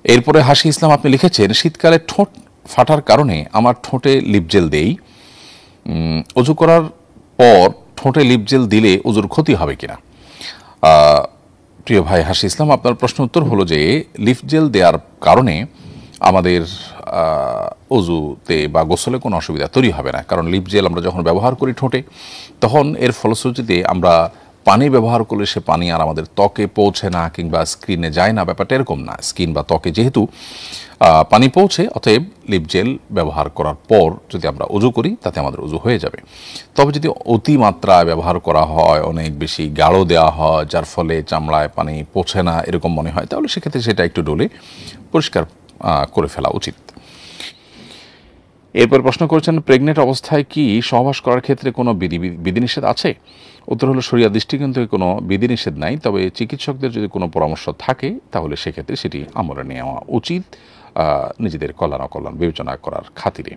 এরপরে হাসি ইসলাম আপনি লিখেছেন, শীতকালে ঠোঁট ফাটার কারণে আমার ঠোঁটে লিপ জেল দেই, অজু করার পর ঠোঁটে লিপ জেল দিলে অজুর ক্ষতি হবে কিনা। প্রিয় ভাই হাসি ইসলাম, আপনার প্রশ্ন উত্তর হলো যে লিপ জেল দেওয়ার কারণে আমাদের অজুতে বা গোসলে কোনো অসুবিধা তৈরি হবে না। কারণ লিপ জেল আমরা যখন ব্যবহার করি ঠোঁটে, তখন এর ফলশ্রুতিতে আমরা পানি ব্যবহার করলে সে পানি আর আমাদের ত্বকে পৌঁছে না কিংবা স্কিনে যায় না, ব্যাপারটা এরকম না। স্কিন বা ত্বকে যেহেতু পানি পৌঁছে, অতএব লিপ জেল ব্যবহার করার পর যদি আমরা অজু করি তাতে আমাদের অজু হয়ে যাবে। তবে যদি অতিমাত্রায় ব্যবহার করা হয়, অনেক বেশি গাঢ় দেওয়া হয়, যার ফলে চামড়ায় পানি পৌঁছে না এরকম মনে হয়, তাহলে সেক্ষেত্রে সেটা একটু ডলে পরিষ্কার করে ফেলা উচিত। এরপর প্রশ্ন করেছেন, প্রেগনেন্ট অবস্থায় কি সহবাস করার ক্ষেত্রে কোনো বিধিনিষেধ আছে? উত্তর হলো, শরিয়া দৃষ্টিকোণ থেকে কোনো বিধিনিষেধ নাই, তবে চিকিৎসকদের যদি কোনো পরামর্শ থাকে তাহলে সেক্ষেত্রে সেটি আমলে নেওয়া উচিত নিজেদের কল্যাণ অকল্যাণ বিবেচনা করার খাতিরে।